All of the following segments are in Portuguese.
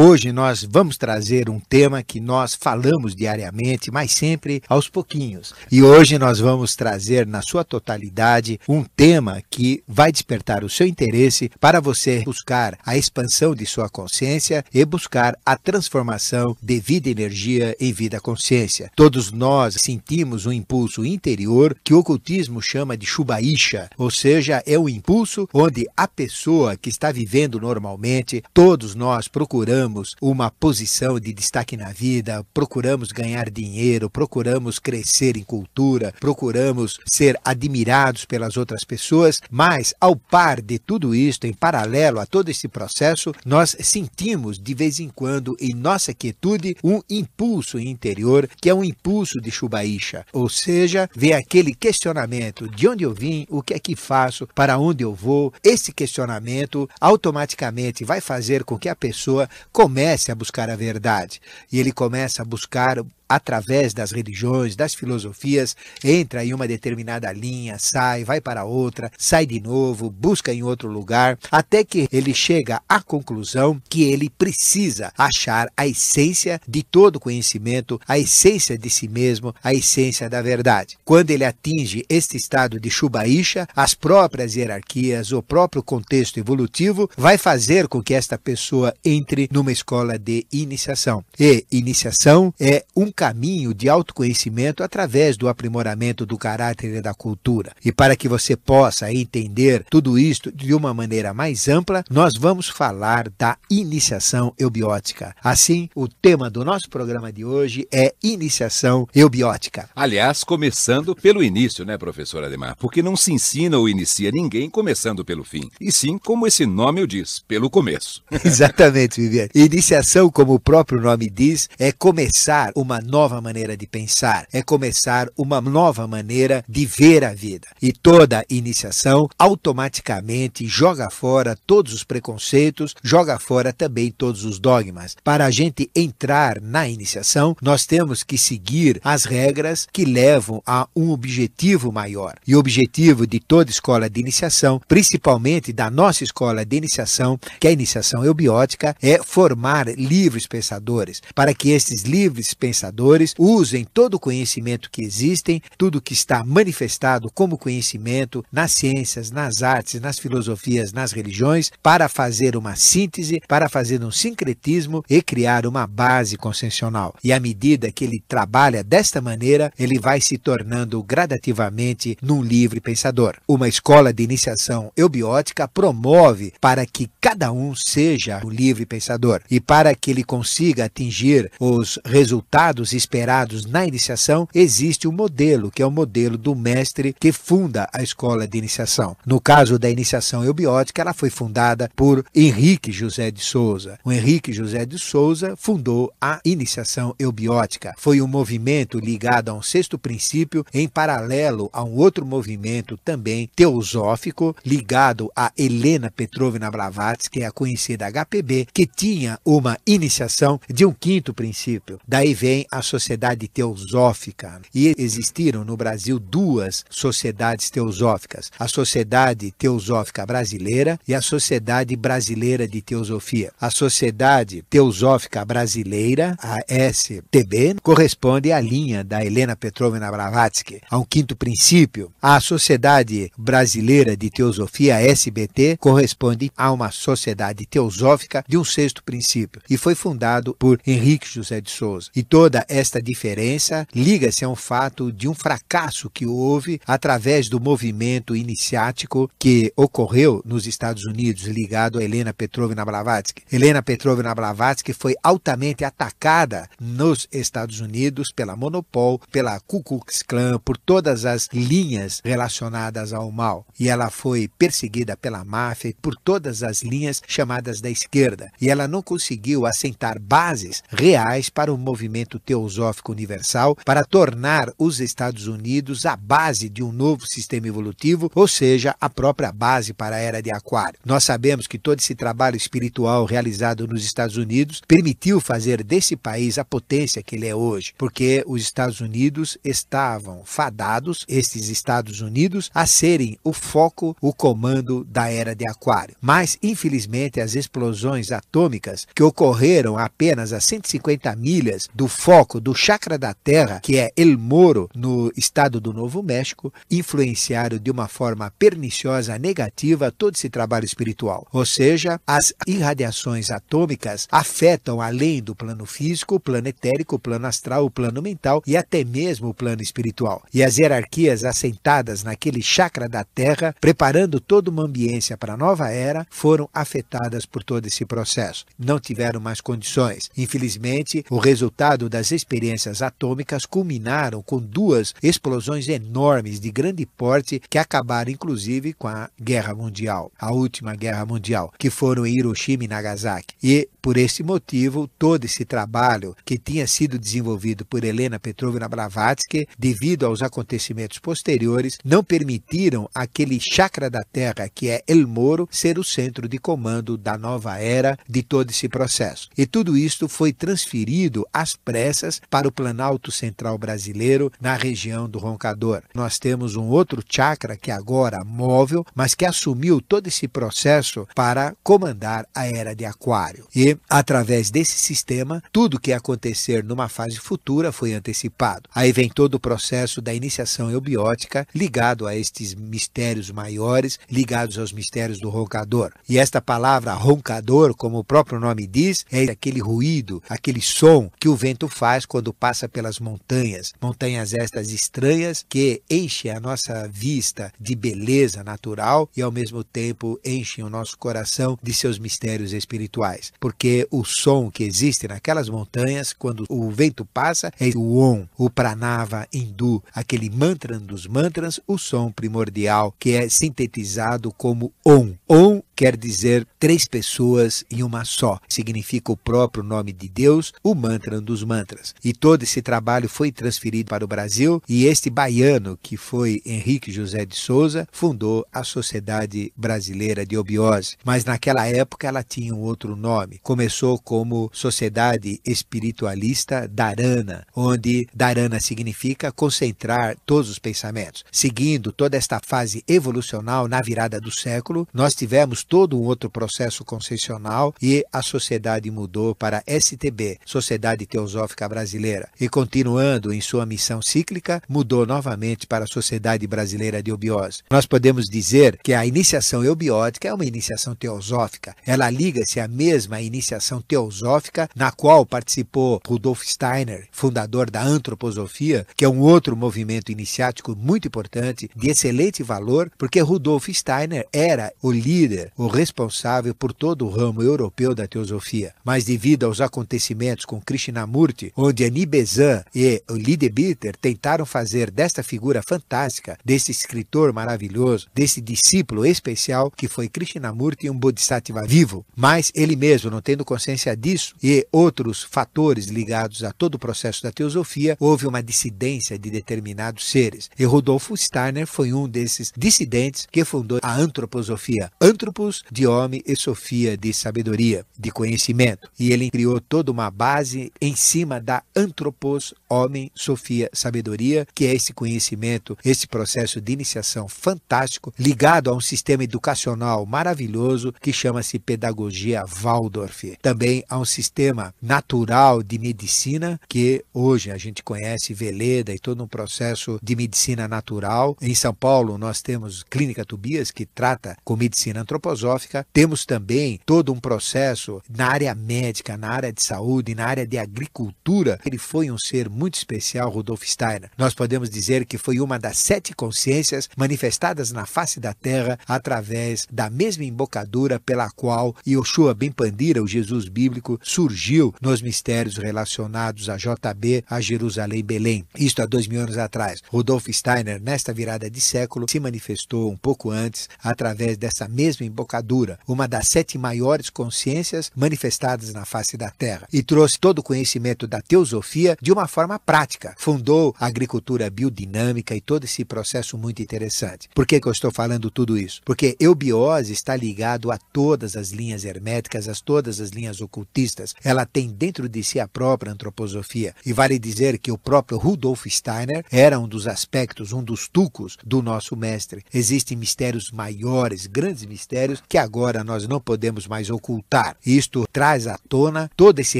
Hoje nós vamos trazer um tema que nós falamos diariamente, mas sempre aos pouquinhos. E hoje nós vamos trazer na sua totalidade um tema que vai despertar o seu interesse para você buscar a expansão de sua consciência e buscar a transformação de vida e energia em vida consciência. Todos nós sentimos um impulso interior que o ocultismo chama de Shubaisha, ou seja, é um impulso onde a pessoa que está vivendo normalmente, todos nós procuramos uma posição de destaque na vida, procuramos ganhar dinheiro, procuramos crescer em cultura, procuramos ser admirados pelas outras pessoas, mas ao par de tudo isto, em paralelo a todo esse processo, nós sentimos de vez em quando em nossa quietude um impulso interior que é um impulso de Shubaisha, ou seja, vem aquele questionamento: de onde eu vim, o que é que faço, para onde eu vou. Esse questionamento automaticamente vai fazer com que a pessoa comece a buscar a verdade, e ele começa a buscar através das religiões, das filosofias, entra em uma determinada linha, sai, vai para outra, sai de novo, busca em outro lugar, até que ele chega à conclusão que ele precisa achar a essência de todo conhecimento, a essência de si mesmo, a essência da verdade. Quando ele atinge este estado de Shubaisha, as próprias hierarquias, o próprio contexto evolutivo vai fazer com que esta pessoa entre numa escola de iniciação. E iniciação é um caminho de autoconhecimento através do aprimoramento do caráter e da cultura. E para que você possa entender tudo isto de uma maneira mais ampla, nós vamos falar da iniciação eubiótica. Assim, o tema do nosso programa de hoje é iniciação eubiótica. Aliás, começando pelo início, né, professor Ademar? Porque não se ensina ou inicia ninguém começando pelo fim, e sim, como esse nome o diz, pelo começo. Exatamente, Viviane. Iniciação, como o próprio nome diz, é começar uma nova maneira de pensar, é começar uma nova maneira de ver a vida. E toda iniciação automaticamente joga fora todos os preconceitos, joga fora também todos os dogmas. Para a gente entrar na iniciação, nós temos que seguir as regras que levam a um objetivo maior. E o objetivo de toda escola de iniciação, principalmente da nossa escola de iniciação, que é a iniciação eubiótica, é formar livres pensadores, para que esses livres pensadores usem todo o conhecimento que existem, tudo que está manifestado como conhecimento nas ciências, nas artes, nas filosofias, nas religiões, para fazer uma síntese, para fazer um sincretismo e criar uma base consciencial. E à medida que ele trabalha desta maneira, ele vai se tornando gradativamente num livre pensador. Uma escola de iniciação eubiótica promove para que cada um seja o livre pensador, e para que ele consiga atingir os resultados esperados na iniciação, existe um modelo, que é o modelo do mestre que funda a escola de iniciação. No caso da iniciação eubiótica, ela foi fundada por Henrique José de Souza. O Henrique José de Souza fundou a iniciação eubiótica. Foi um movimento ligado a um sexto princípio, em paralelo a um outro movimento também teosófico, ligado a Helena Petrovna Blavatsky, que é a conhecida HPB, que tinha uma iniciação de um quinto princípio. Daí vem a Sociedade Teosófica. E existiram no Brasil duas sociedades teosóficas: a Sociedade Teosófica Brasileira e a Sociedade Brasileira de Teosofia. A Sociedade Teosófica Brasileira, a STB, corresponde à linha da Helena Petrovna Blavatsky, a um quinto princípio. A Sociedade Brasileira de Teosofia, a SBT, corresponde a uma sociedade teosófica de um sexto princípio, e foi fundado por Henrique José de Souza. E toda esta diferença liga-se a um fato de um fracasso que houve através do movimento iniciático que ocorreu nos Estados Unidos, ligado a Helena Petrovna Blavatsky. Helena Petrovna Blavatsky foi altamente atacada nos Estados Unidos pela Monopol, pela Ku Klux Klan, por todas as linhas relacionadas ao mal. E ela foi perseguida pela máfia, por todas as linhas chamadas da esquerda. E ela não conseguiu assentar bases reais para o movimento teosófico universal, para tornar os Estados Unidos a base de um novo sistema evolutivo, ou seja, a própria base para a Era de Aquário. Nós sabemos que todo esse trabalho espiritual realizado nos Estados Unidos permitiu fazer desse país a potência que ele é hoje, porque os Estados Unidos estavam fadados, estes Estados Unidos, a serem o foco, o comando da Era de Aquário. Mas, infelizmente, as explosões atômicas atômicas que ocorreram apenas a 150 milhas do foco do chakra da Terra, que é El Morro, no estado do Novo México, influenciaram de uma forma perniciosa, negativa, todo esse trabalho espiritual. Ou seja, as irradiações atômicas afetam além do plano físico, o plano etérico, o plano astral, o plano mental e até mesmo o plano espiritual. E as hierarquias assentadas naquele chakra da Terra, preparando toda uma ambiência para a nova era, foram afetadas por todo esse processo. Não tiveram mais condições. Infelizmente, o resultado das experiências atômicas culminaram com duas explosões enormes de grande porte que acabaram inclusive com a Guerra Mundial, a última Guerra Mundial, que foram em Hiroshima e Nagasaki. E por esse motivo, todo esse trabalho que tinha sido desenvolvido por Helena Petrovna Blavatsky, devido aos acontecimentos posteriores, não permitiram aquele chakra da Terra, que é El Morro, ser o centro de comando da nova era de todo esse processo. E tudo isto foi transferido às pressas para o Planalto Central brasileiro, na região do Roncador. Nós temos um outro chakra que agora móvel, mas que assumiu todo esse processo para comandar a era de Aquário. E, através desse sistema, tudo que ia acontecer numa fase futura foi antecipado. Aí vem todo o processo da iniciação eubiótica ligado a estes mistérios maiores, ligados aos mistérios do roncador. E esta palavra roncador, como o próprio nome diz, é aquele ruído, aquele som que o vento faz quando passa pelas montanhas. Montanhas estas estranhas que enchem a nossa vista de beleza natural e ao mesmo tempo enchem o nosso coração de seus mistérios espirituais. Porque o som que existe naquelas montanhas, quando o vento passa, é o Om, o Pranava hindu, aquele mantra dos mantras, o som primordial que é sintetizado como Om. Om quer dizer três pessoas em uma só. Significa o próprio nome de Deus, o mantra dos mantras. E todo esse trabalho foi transferido para o Brasil e este baiano, que foi Henrique José de Souza, fundou a Sociedade Brasileira de Obiose. Mas naquela época ela tinha um outro nome. Começou como Sociedade Espiritualista Dharana, onde Dharana significa concentrar todos os pensamentos. Seguindo toda esta fase evolucional na virada do século, nós tivemos todo um outro processo concessional e a sociedade mudou para STB, Sociedade Teosófica Brasileira. E continuando em sua missão cíclica, mudou novamente para a Sociedade Brasileira de Obiose. Nós podemos dizer que a iniciação eubiótica é uma iniciação teosófica. Ela liga-se à mesma iniciação teosófica na qual participou Rudolf Steiner, fundador da antroposofia, que é um outro movimento iniciático muito importante, de excelente valor, porque Rudolf Steiner era o líder, o responsável por todo o ramo europeu da teosofia. Mas devido aos acontecimentos com Krishnamurti, onde Annie Besant e o Leadbeater tentaram fazer desta figura fantástica, desse escritor maravilhoso, desse discípulo especial que foi Krishnamurti, um Bodhisattva vivo, mas ele mesmo não tendo consciência disso e outros fatores ligados a todo o processo da teosofia, houve uma dissidência de determinados seres. E Rudolf Steiner foi um desses dissidentes que fundou a antroposofia. Antropos de homem e sofia de sabedoria, de conhecimento. E ele criou toda uma base em cima da antropos, homem, sofia, sabedoria, que é esse conhecimento, esse processo de iniciação fantástico, ligado a um sistema educacional maravilhoso que chama-se pedagogia Waldorf. Também a um sistema natural de medicina, que hoje a gente conhece Veleda e todo um processo de medicina natural. Em São Paulo nós temos Clínica Tobias, que trata com medicina antroposófica. Temos também todo um processo na área médica, na área de saúde, na área de agricultura. Ele foi um ser muito especial, Rudolf Steiner. Nós podemos dizer que foi uma das 7 consciências manifestadas na face da Terra através da mesma embocadura pela qual Yoshua Ben Pandira, o Jesus bíblico, surgiu nos mistérios relacionados a JB, a Jerusalém e Belém. Isto há 2000 anos atrás. Rudolf Steiner, nesta virada de século, se manifestou um pouco antes através dessa mesma embocadura, uma das 7 maiores consciências manifestadas na face da Terra, e trouxe todo o conhecimento da teosofia de uma forma prática. Fundou a agricultura biodinâmica e todo esse processo muito interessante. Por que eu estou falando tudo isso? Porque eubiose está ligado a todas as linhas herméticas, a todas as linhas ocultistas. Ela tem dentro de si a própria antroposofia. E vale dizer que o próprio Rudolf Steiner era um dos aspectos, um dos tucos do nosso mestre. Existem mistérios maiores, grandes mistérios, mistérios que agora nós não podemos mais ocultar. Isto traz à tona todo esse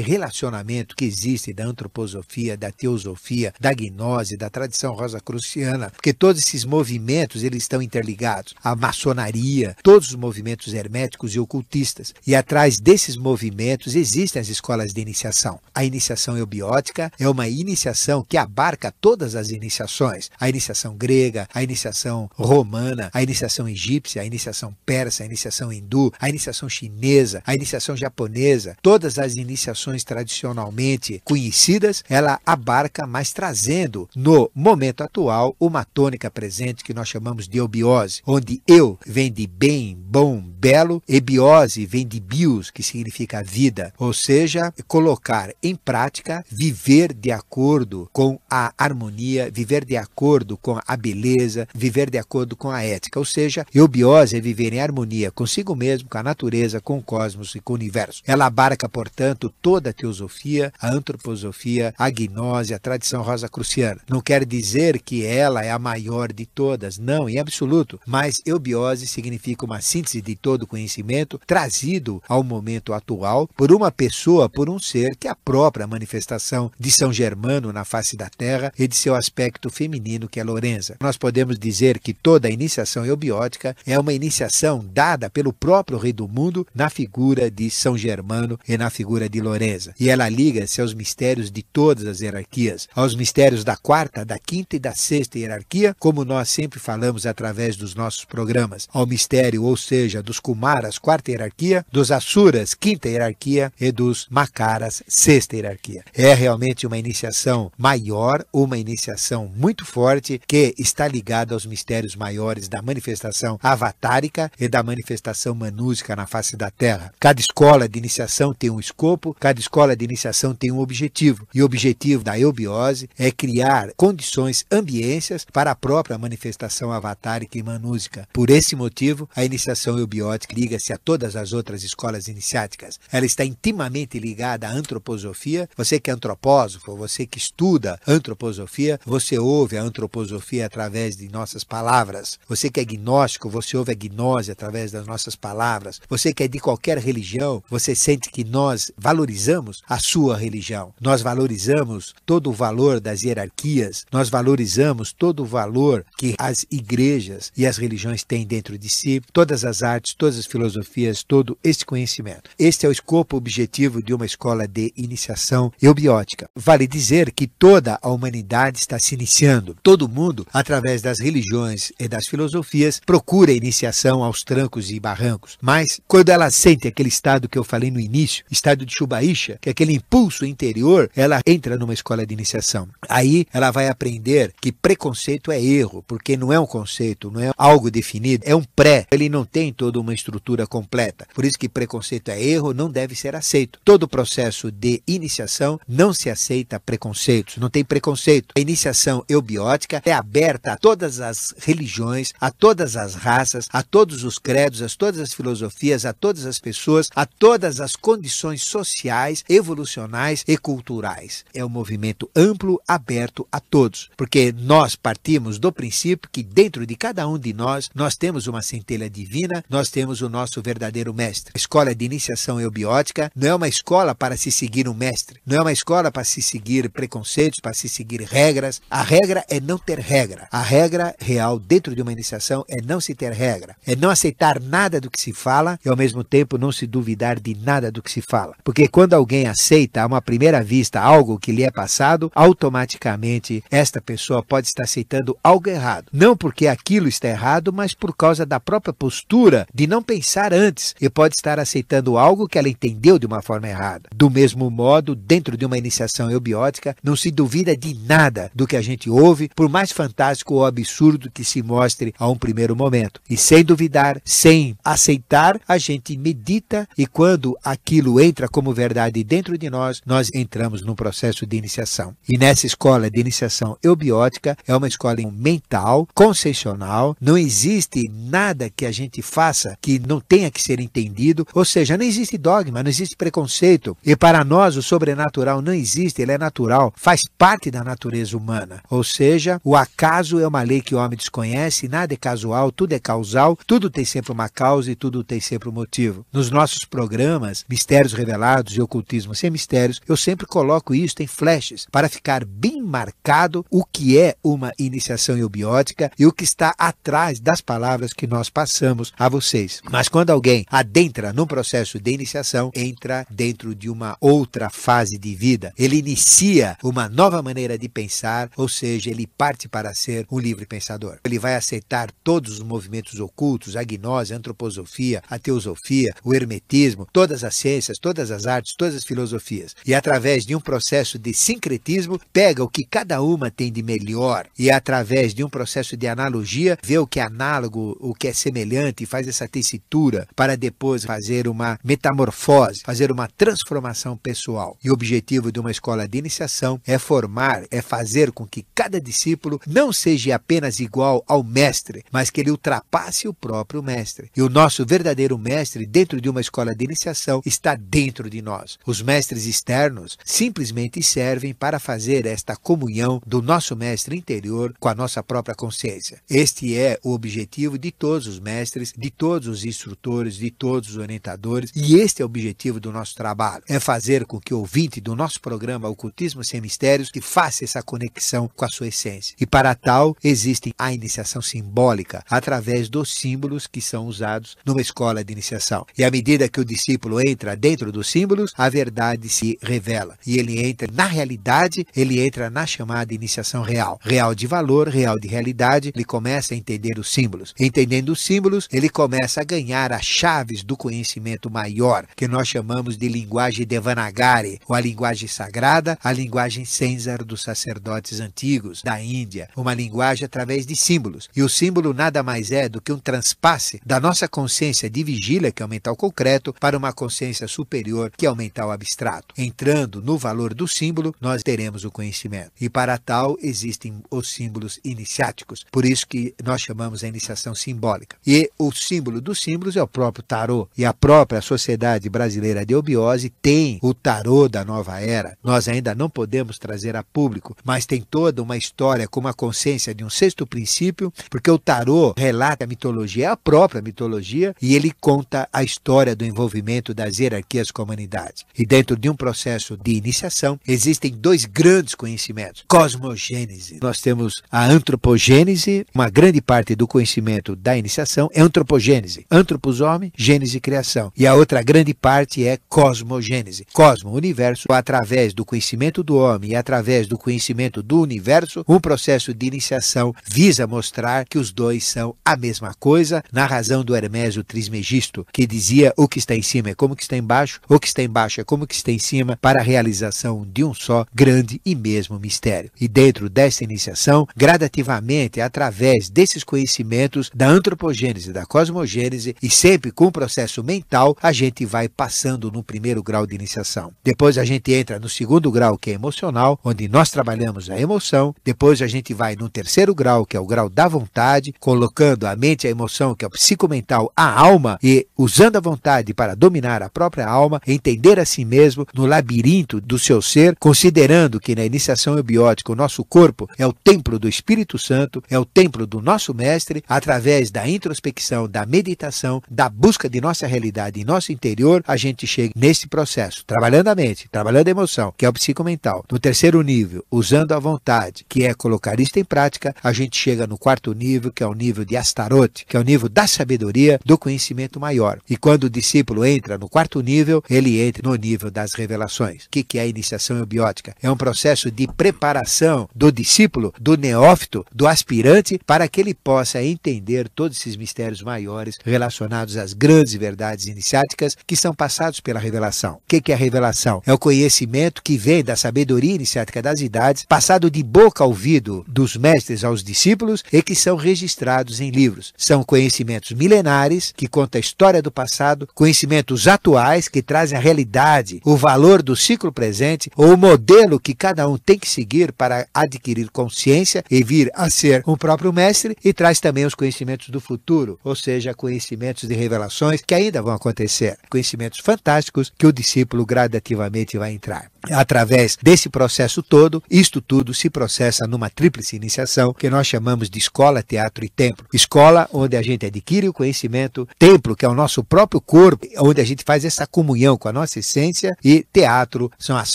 relacionamento que existe da antroposofia, da teosofia, da gnose, da tradição rosacruciana, porque todos esses movimentos eles estão interligados. A maçonaria, todos os movimentos herméticos e ocultistas. E atrás desses movimentos existem as escolas de iniciação. A iniciação eubiótica é uma iniciação que abarca todas as iniciações. A iniciação grega, a iniciação romana, a iniciação egípcia, a iniciação persa, a iniciação hindu, a iniciação chinesa, a iniciação japonesa. Todas as iniciações tradicionalmente conhecidas, ela abarca, mas trazendo no momento atual uma tônica presente que nós chamamos de eubiose, onde eu vem de bem, bom, belo, e biose vem de bios, que significa vida, ou seja, colocar em prática, viver de acordo com a harmonia, viver de acordo com a beleza, viver de acordo com a ética, ou seja, eubiose é viver em harmonia consigo mesmo, com a natureza, com o cosmos e com o universo. Ela abarca, portanto, toda a teosofia, a antroposofia, a gnose, a tradição rosacruciana. Não quer dizer que ela é a maior de todas, não, em absoluto, mas eubiose significa uma síntese de todo conhecimento trazido ao momento atual por uma pessoa, por um ser que é a própria manifestação de São Germano na face da Terra e de seu aspecto feminino, que é Lorenza. Nós podemos dizer que toda a iniciação eubiótica é uma iniciação dada pelo próprio Rei do Mundo na figura de São Germano e na figura de Lorenza. E ela liga-se aos mistérios de todas as hierarquias, aos mistérios da quarta, da quinta e da sexta hierarquia, como nós sempre falamos através dos nossos programas, ao mistério, ou seja, dos Kumaras, quarta hierarquia, dos Asuras, quinta hierarquia, e dos Makaras, sexta hierarquia. É realmente uma iniciação maior, uma iniciação muito forte, que está ligada aos mistérios maiores da manifestação avatárica e da manifestação manúsica na face da Terra. Cada escola de iniciação tem um escopo, cada escola de iniciação tem um objetivo, e o objetivo da eubiose é criar condições, ambiências para a própria manifestação avatárica e manúsica. Por esse motivo, a iniciação eubiótica liga-se a todas as outras escolas iniciáticas. Ela está intimamente ligada à antroposofia. Você que é antropósofo, você que estuda antroposofia, você ouve a antroposofia através de nossas palavras. Você que é gnóstico, você ouve a gnose através das nossas palavras. Você que é de qualquer religião, você sente que nós valorizamos a sua religião. Nós valorizamos todo o valor das hierarquias. Nós valorizamos todo o valor que as igrejas e as religiões têm dentro de si, todas as artes, todas as filosofias, todo esse conhecimento. Este é o escopo objetivo de uma escola de iniciação eubiótica. Vale dizer que toda a humanidade está se iniciando. Todo mundo, através das religiões e das filosofias, procura a iniciação aos trancos e barrancos. Mas, quando ela sente aquele estado que eu falei no início, estado de Shubaisha, que é aquele impulso interior, ela entra numa escola de iniciação. Aí, ela vai aprender que preconceito é erro, porque não é um conceito, não é algo definido, é um pré. Ele não tem toda uma estrutura completa. Por isso que preconceito é erro, não deve ser aceito. Todo processo de iniciação não se aceita preconceitos, não tem preconceito. A iniciação eubiótica é aberta a todas as religiões, a todas as raças, a todos os credos, a todas as filosofias, a todas as pessoas, a todas as condições sociais, evolucionais e culturais. É um movimento amplo, aberto a todos, porque nós partimos do princípio que dentro de cada um de nós temos uma centelha divina, nós temos o nosso verdadeiro mestre. A escola de iniciação eubiótica não é uma escola para se seguir um mestre, não é uma escola para se seguir preconceitos, para se seguir regras. A regra é não ter regra. A regra real dentro de uma iniciação é não se ter regra, é não aceitar nada do que se fala e ao mesmo tempo não se duvidar de nada do que se fala. Porque quando alguém aceita a uma primeira vista algo que lhe é passado, automaticamente esta pessoa pode estar aceitando algo errado. Não porque aquilo está errado, mas por causa da própria postura de não pensar antes, e pode estar aceitando algo que ela entendeu de uma forma errada. Do mesmo modo, dentro de uma iniciação eubiótica, não se duvida de nada do que a gente ouve, por mais fantástico ou absurdo que se mostre a um primeiro momento. E sem duvidar, sem aceitar, a gente medita, e quando aquilo entra como verdade dentro de nós, nós entramos num processo de iniciação. E nessa escola de iniciação eubiótica, é uma escola mental, conceitual, não existe nada que a gente faça que não tenha que ser entendido, ou seja, não existe dogma, não existe preconceito. E para nós o sobrenatural não existe, ele é natural, faz parte da natureza humana. Ou seja, o acaso é uma lei que o homem desconhece, nada é casual, tudo é causal, tudo tem sempre uma causa e tudo tem sempre um motivo. Nos nossos programas, Mistérios Revelados e Ocultismo Sem Mistérios, eu sempre coloco isso em flashes, para ficar bem marcado o que é uma iniciação eubiótica e o que está atrás das palavras que nós passamos a vocês. Mas quando alguém adentra num processo de iniciação, entra dentro de uma outra fase de vida. Ele inicia uma nova maneira de pensar, ou seja, ele parte para ser um livre pensador. Ele vai aceitar todos os movimentos ocultos, a gnose, a antroposofia, a teosofia, o hermetismo, todas as ciências, todas as artes, todas as filosofias. E através de um processo de sincretismo, pega o que cada uma tem de melhor e através de um processo de analogia, vê o que é análogo, o que é semelhante e faz essa tessitura para depois fazer uma metamorfose, fazer uma transformação pessoal. E o objetivo de uma escola de iniciação é formar, é fazer com que cada discípulo não seja apenas igual ao mestre, mas que ele ultrapasse o próprio mestre. E o nosso verdadeiro mestre dentro de uma escola de iniciação está dentro de nós. Os mestres externos simplesmente servem para fazer esta comunhão do nosso mestre interior com a nossa própria consciência. Este é o objetivo de todos os mestres, de todos os instrutores, de todos os orientadores, e este é o objetivo do nosso trabalho, é fazer com que o ouvinte do nosso programa Ocultismo Sem Mistérios que faça essa conexão com a sua essência. E para tal, existe a iniciação simbólica, através dos símbolos que são usados numa escola de iniciação. E à medida que o discípulo entra dentro dos símbolos, a verdade se revela. E ele entra na realidade, ele entra na chamada iniciação real. Real de valor, real de realidade, ele começa a entender os símbolos. Entendendo os símbolos, ele começa a ganhar as chaves do conhecimento maior, que nós chamamos de linguagem Devanagari, ou a linguagem sagrada, a linguagem Senzar dos sacerdotes antigos da Índia, uma linguagem através de símbolos. E o símbolo nada mais é do que um transpasse da nossa consciência de vigília, que é o mental concreto, para uma consciência superior, que é o mental abstrato. Entrando no valor do símbolo, nós teremos o conhecimento. E para tal, existem os símbolos iniciáticos. Por isso que nós chamamos a iniciação simbólica. E o símbolo dos símbolos é o próprio tarô. E a própria Sociedade Brasileira de Eubiose tem o tarô da nova era. Nós ainda não podemos trazer a público, mas tem toda uma história com uma consciência de um sexto princípio, porque o tarô relata a mitologia, é a própria mitologia, e ele conta a história do envolvimento das hierarquias com a humanidade. E dentro de um processo de iniciação, existem dois grandes conhecimentos. Cosmogênese. Nós temos a antropogênese, uma grande parte do conhecimento da iniciação é antropogênese. Antropos, homem, gênese, criação. E a outra grande parte é cosmogênese. Cosmo, universo, através do conhecimento do homem e através do conhecimento do universo, um processo de iniciação visa mostrar que os dois são a mesma coisa, na razão do Hermésio Trismegisto, que dizia o que está em cima é como o que está embaixo, o que está embaixo é como o que está em cima, para a realização de um só grande e mesmo mistério. E dentro dessa iniciação, gradativamente, através desses conhecimentos da antropogênese, da cosmogênese, e sempre com o processo mental, a gente vai passando no primeiro grau de iniciação. Depois a gente entra no segundo grau, que é emocional, onde nós trabalhamos a emoção. Depois a gente vai no terceiro grau, que é o grau da vontade, colocando a mente e a emoção, que é o psicomental, a alma, e usando a vontade para dominar a própria alma, entender a si mesmo no labirinto do seu ser, considerando que na iniciação eubiótica o nosso corpo é o templo do Espírito Santo, é o templo do nosso mestre, através da introspecção, da meditação, da busca de nossa realidade em nosso interior, a gente chega nesse processo, trabalhando a mente, trabalhando a emoção, que é o psicomental. No terceiro nível, usando a vontade, que é colocar isto em prática, a gente chega no quarto nível, que é o nível de Astaroth, que é o nível da sabedoria, do conhecimento maior. E quando o discípulo entra no quarto nível, ele entra no nível das revelações. O que é a iniciação eubiótica? É um processo de preparação do discípulo, do neófito, do aspirante, para que ele possa entender todos esses mistérios maiores relacionados às grandes verdades iniciáticas que são passados pela revelação. O que é a revelação? É o conhecimento que vem da sabedoria iniciática das idades, passado de boca a ouvido dos mestres aos discípulos e que são registrados em livros. São conhecimentos milenares que contam a história do passado, conhecimentos atuais que trazem a realidade, o valor do ciclo presente ou o modelo que cada um tem que seguir para adquirir consciência e vir a ser um próprio mestre, e traz também os conhecimentos do futuro, ou seja, conhecimentos de revelações que ainda vão acontecer, conhecimentos fantásticos que o discípulo gradativamente vai entrar. Através desse processo todo, isto tudo se processa numa tríplice iniciação que nós chamamos de escola, teatro e templo. Escola, onde a gente adquire adquirir o conhecimento, templo, que é o nosso próprio corpo, onde a gente faz essa comunhão com a nossa essência, e teatro são as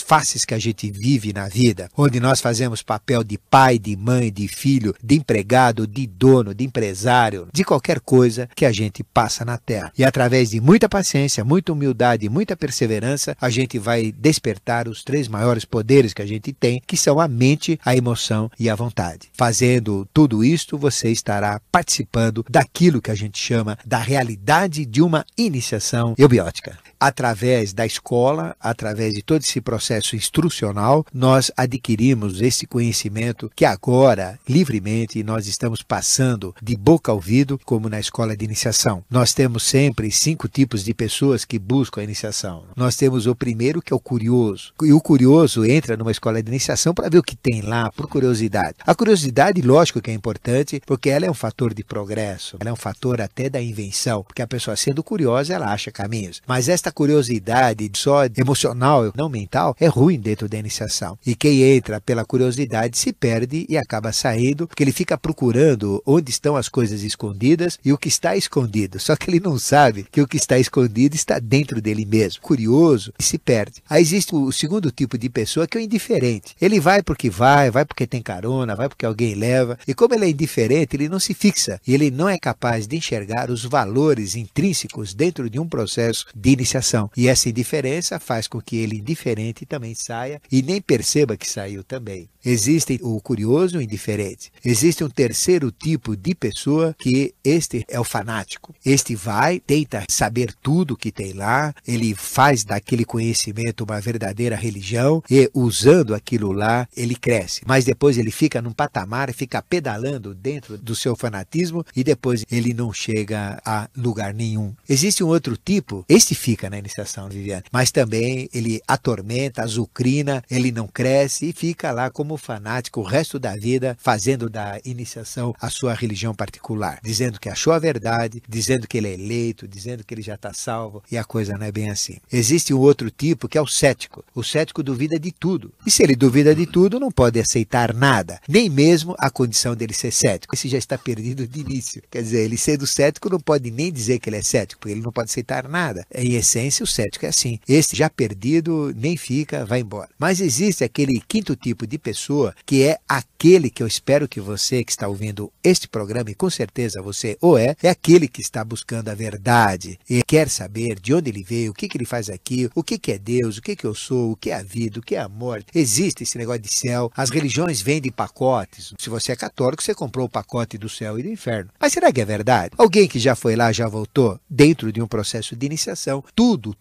faces que a gente vive na vida, onde nós fazemos papel de pai, de mãe, de filho, de empregado, de dono, de empresário, de qualquer coisa que a gente passa na Terra. E através de muita paciência, muita humildade e muita perseverança, a gente vai despertar os 3 maiores poderes que a gente tem, que são a mente, a emoção e a vontade. Fazendo tudo isto, você estará participando daquilo que a gente chama da realidade de uma iniciação eubiótica. Através da escola, através de todo esse processo instrucional, nós adquirimos esse conhecimento que agora, livremente, nós estamos passando de boca a ouvido, como na escola de iniciação. Nós temos sempre 5 tipos de pessoas que buscam a iniciação. Nós temos o primeiro, que é o curioso. E o curioso entra numa escola de iniciação para ver o que tem lá, por curiosidade. A curiosidade, lógico que é importante, porque ela é um fator de progresso, ela é um fator até da invenção, porque a pessoa sendo curiosa, ela acha caminhos. Mas esta curiosidade só emocional, não mental, é ruim dentro da iniciação. E quem entra pela curiosidade se perde e acaba saindo, porque ele fica procurando onde estão as coisas escondidas e o que está escondido. Só que ele não sabe que o que está escondido está dentro dele mesmo. Curioso e se perde. Aí existe o segundo tipo de pessoa, que é o indiferente. Ele vai porque vai porque tem carona, vai porque alguém leva. E como ele é indiferente, ele não se fixa. E ele não é capaz de enxergar os valores intrínsecos dentro de um processo de iniciação. E essa indiferença faz com que ele, indiferente, também saia e nem perceba que saiu também. Existe o curioso e o indiferente. Existe um terceiro tipo de pessoa, que este é o fanático. Este vai, tenta saber tudo que tem lá, ele faz daquele conhecimento uma verdadeira religião e, usando aquilo lá, ele cresce. Mas depois ele fica num patamar, fica pedalando dentro do seu fanatismo e depois ele não chega a lugar nenhum. Existe um outro tipo, este fica na iniciação, Viviane, mas também ele atormenta, azucrina, ele não cresce e fica lá como fanático o resto da vida, fazendo da iniciação a sua religião particular, dizendo que achou a verdade, dizendo que ele é eleito, dizendo que ele já está salvo, e a coisa não é bem assim. Existe um outro tipo, que é o cético. O cético duvida de tudo. E se ele duvida de tudo, não pode aceitar nada, nem mesmo a condição dele ser cético. Esse já está perdido de início. Quer dizer, ele sendo cético não pode nem dizer que ele é cético, porque ele não pode aceitar nada. Em essência, o cético é assim. Esse já perdido nem fica, vai embora. Mas existe aquele quinto tipo de pessoa, que é aquele que eu espero que você que está ouvindo este programa, e com certeza você é aquele que está buscando a verdade e quer saber de onde ele veio, o que ele faz aqui, o que é Deus, o que eu sou, o que é a vida, o que é a morte. Existe esse negócio de céu. As religiões vendem pacotes. Se você é católico, você comprou o pacote do céu e do inferno. Mas será que é verdade? Alguém que já foi lá, já voltou, dentro de um processo de iniciação, tudo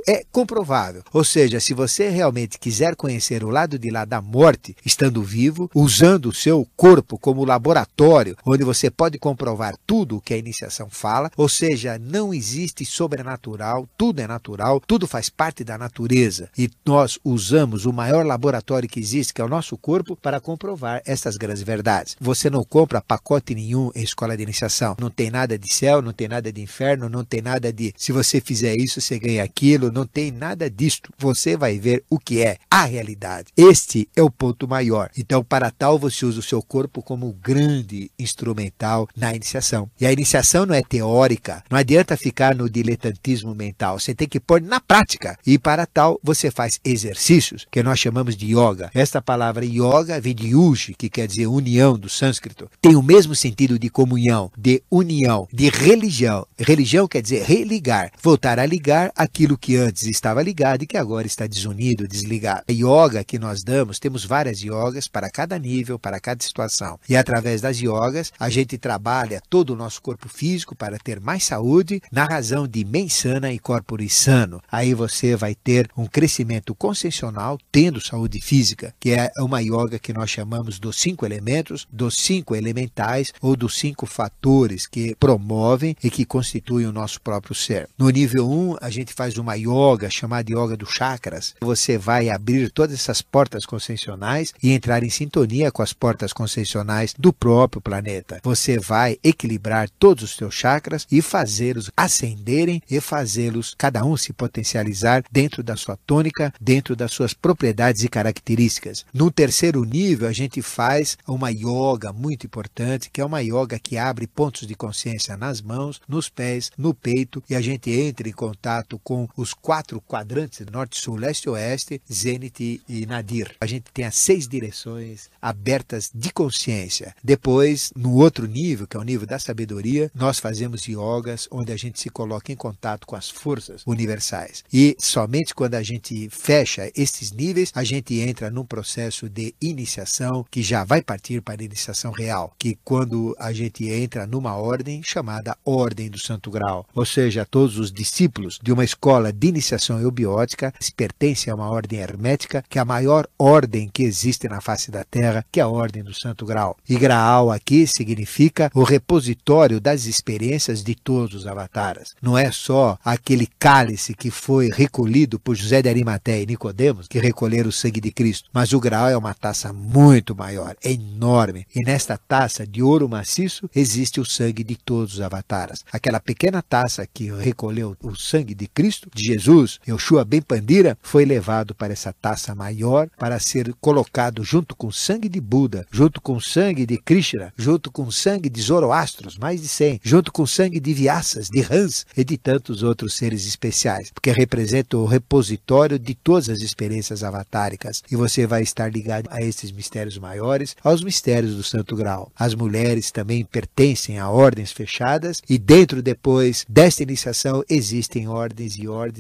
é comprovável. Ou seja, se você realmente quiser conhecer o lado de lá da morte, estando vivo, usando o seu corpo como laboratório, onde você pode comprovar tudo o que a iniciação fala, ou seja, não existe sobrenatural, tudo é natural, tudo faz parte da natureza. E nós usamos o maior laboratório que existe, que é o nosso corpo, para comprovar essas grandes verdades. Você não compra pacote nenhum em escola de iniciação. Não tem nada de céu, não tem nada de inferno, não tem nada de se você fizer isso, você ganha aquilo, não tem nada disto. Você vai ver o que é a realidade. Este é o ponto maior. Então, para tal, você usa o seu corpo como grande instrumental na iniciação. E a iniciação não é teórica, não adianta ficar no diletantismo mental, você tem que pôr na prática. E para tal, você faz exercícios, que nós chamamos de yoga. Esta palavra yoga vem de yuji, que quer dizer união do sânscrito. Tem o mesmo sentido de comunhão, de união, de religião. Religião quer dizer religar, voltar a ligar aquilo que antes estava ligado e que agora está desunido, desligado. A yoga que nós damos, temos várias yogas para cada nível, para cada situação. E através das yogas, a gente trabalha todo o nosso corpo físico para ter mais saúde, na razão de mente sana e corpore sano. Aí você vai ter um crescimento consciencial, tendo saúde física, que é uma yoga que nós chamamos dos 5 elementos, dos 5 elementais ou dos 5 fatores que promovem e que constituem o nosso próprio ser. No nível 1, a gente faz uma yoga chamada yoga dos chakras. Você vai abrir todas essas portas conscienciais e entrar em sintonia com as portas conscienciais do próprio planeta. Você vai equilibrar todos os seus chakras e fazê-los ascenderem e fazê-los, cada um se potencializar dentro da sua tônica, dentro das suas propriedades e características. No terceiro nível, a gente faz uma yoga muito importante, que é uma yoga que abre pontos de consciência nas mãos, nos pés, no peito, e a gente entra em contato com os 4 quadrantes, norte, sul, leste, oeste, zênite e nadir. A gente tem as 6 direções abertas de consciência. Depois, no outro nível, que é o nível da sabedoria, nós fazemos yogas, onde a gente se coloca em contato com as forças universais. E somente quando a gente fecha esses níveis, a gente entra num processo de iniciação que já vai partir para a iniciação real, que quando a gente entra numa ordem chamada Ordem do Santo Grau, ou seja, todos os discípulos de uma escola de iniciação eubiótica pertencem a uma ordem hermética, que é a maior ordem que existe na face da Terra, que é a Ordem do Santo Grau. E Graal aqui significa o repositório das experiências de todos os avataras. Não é só aquele cálice que foi recolhido por José de Arimateia e Nicodemos, que recolheram o sangue de Cristo, mas o Graal é uma taça muito maior, é enorme, e nesta taça de ouro maciço existe o sangue de todos os avataras. Aquela pequena taça que recolheu o sangue de Cristo, de Jesus, Yoshua Ben Pandira, foi levado para essa taça maior para ser colocado junto com o sangue de Buda, junto com o sangue de Krishna, junto com o sangue de Zoroastros, mais de 100, junto com o sangue de Vyasas, de Hans e de tantos outros seres especiais, porque representa o repositório de todas as experiências avatáricas, e você vai estar ligado a esses mistérios maiores, aos mistérios do Santo Grau. As mulheres também pertencem a ordens fechadas, e dentro depois desta iniciação existem ordens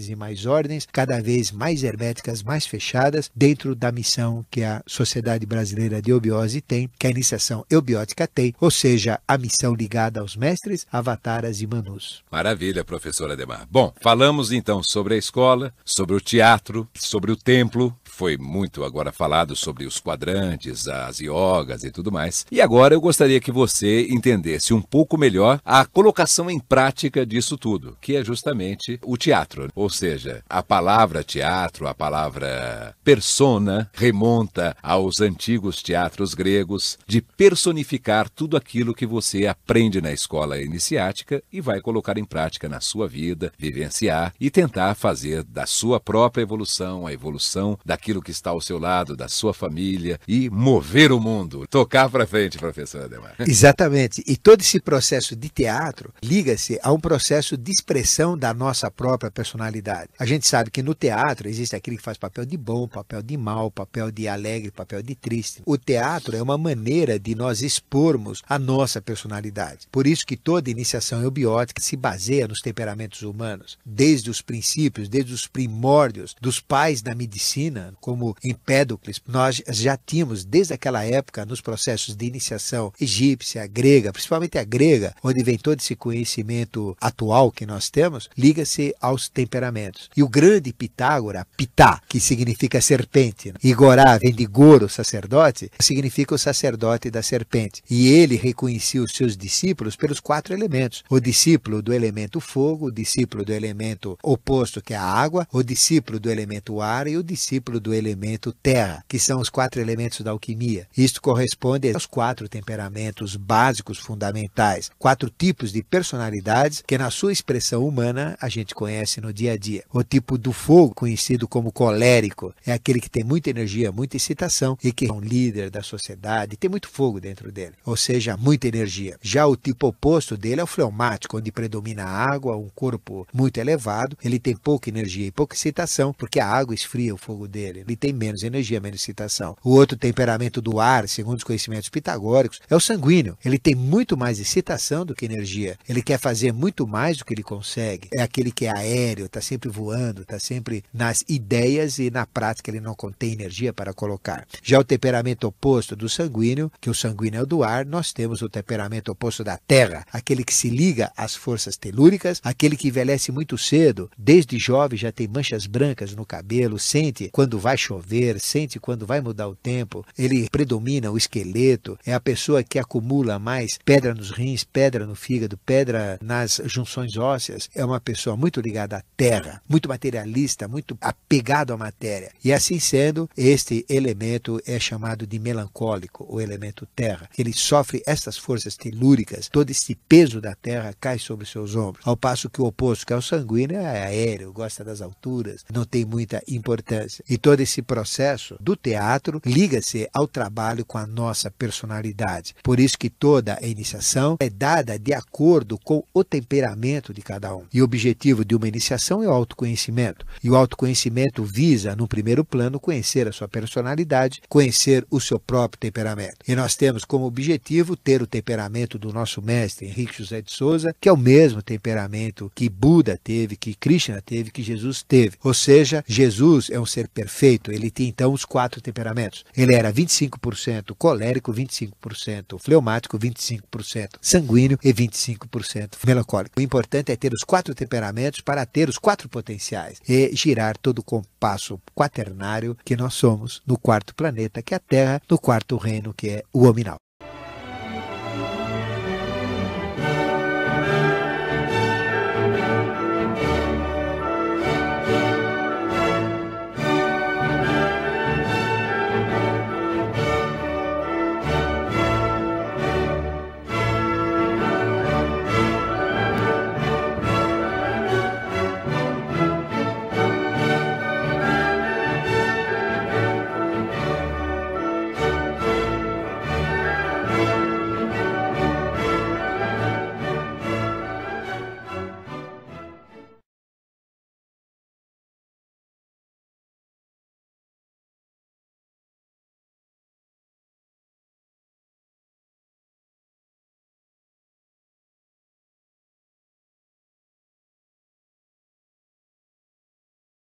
e mais ordens, cada vez mais herméticas, mais fechadas, dentro da missão que a Sociedade Brasileira de Eubiose tem, que a iniciação eubiótica tem, ou seja, a missão ligada aos mestres, avataras e manus. Maravilha, professor Ademar. Bom, falamos então sobre a escola, sobre o teatro, sobre o templo. Foi muito agora falado sobre os quadrantes, as yogas e tudo mais. E agora eu gostaria que você entendesse um pouco melhor a colocação em prática disso tudo, que é justamente o teatro. Ou seja, a palavra teatro, a palavra persona, remonta aos antigos teatros gregos, de personificar tudo aquilo que você aprende na escola iniciática e vai colocar em prática na sua vida, vivenciar e tentar fazer da sua própria evolução, a evolução daquilo que está ao seu lado, da sua família, e mover o mundo. Tocar para frente, professor Ademar. Exatamente. E todo esse processo de teatro liga-se a um processo de expressão da nossa própria personalidade. A gente sabe que no teatro existe aquele que faz papel de bom, papel de mal, papel de alegre, papel de triste. O teatro é uma maneira de nós expormos a nossa personalidade. Por isso que toda iniciação eubiótica se baseia nos temperamentos humanos. Desde os princípios, desde os primórdios dos pais da medicina, como Empédocles, nós já tínhamos desde aquela época nos processos de iniciação egípcia, grega, principalmente a grega, onde vem todo esse conhecimento atual que nós temos, liga-se aos temperamentos. E o grande Pitágora, Pitá, que significa serpente, e Gorá vem de Goro, sacerdote, significa o sacerdote da serpente. E ele reconhecia os seus discípulos pelos 4 elementos. O discípulo do elemento fogo, o discípulo do elemento oposto, que é a água, o discípulo do elemento ar e o discípulo do elemento terra, que são os 4 elementos da alquimia. Isto corresponde aos 4 temperamentos básicos fundamentais, 4 tipos de personalidades que na sua expressão humana a gente conhece no dia a dia. O tipo do fogo, conhecido como colérico, é aquele que tem muita energia, muita excitação e que é um líder da sociedade, tem muito fogo dentro dele, ou seja, muita energia. Já o tipo oposto dele é o fleumático, onde predomina a água, um corpo muito elevado, ele tem pouca energia e pouca excitação, porque a água esfria o fogo dele, ele tem menos energia, menos excitação. O outro temperamento do ar, segundo os conhecimentos pitagóricos, é o sanguíneo, ele tem muito mais excitação do que energia, ele quer fazer muito mais do que ele consegue, é aquele que é aéreo, está sempre voando, está sempre nas ideias e na prática ele não contém energia para colocar. Já o temperamento oposto do sanguíneo, que o sanguíneo é o do ar, nós temos o temperamento oposto da terra, aquele que se liga às forças telúricas, aquele que envelhece muito cedo, desde jovem já tem manchas brancas no cabelo, sente quando vai chover, sente quando vai mudar o tempo, ele predomina o esqueleto, é a pessoa que acumula mais pedra nos rins, pedra no fígado, pedra nas junções ósseas, é uma pessoa muito ligada à terra, muito materialista, muito apegado à matéria. E assim sendo, este elemento é chamado de melancólico, o elemento terra. Ele sofre essas forças telúricas, todo esse peso da terra cai sobre os seus ombros. Ao passo que o oposto, que é o sanguíneo, é aéreo, gosta das alturas, não tem muita importância. E todo esse processo do teatro liga-se ao trabalho com a nossa personalidade. Por isso que toda a iniciação é dada de acordo com o temperamento de cada um. E o objetivo de uma iniciação é o autoconhecimento. E o autoconhecimento visa, no primeiro plano, conhecer a sua personalidade, conhecer o seu próprio temperamento. E nós temos como objetivo ter o temperamento do nosso mestre Henrique José de Souza, que é o mesmo temperamento que Buda teve, que Krishna teve, que Jesus teve. Ou seja, Jesus é um ser perfeito, ele tem então os 4 temperamentos. Ele era 25% colérico, 25% fleumático, 25% sanguíneo e 25% melancólico. O importante é ter os 4 temperamentos para ter os 4 potenciais e girar todo o compasso quaternário que nós somos no 4º planeta, que é a Terra, no 4º reino, que é o hominal.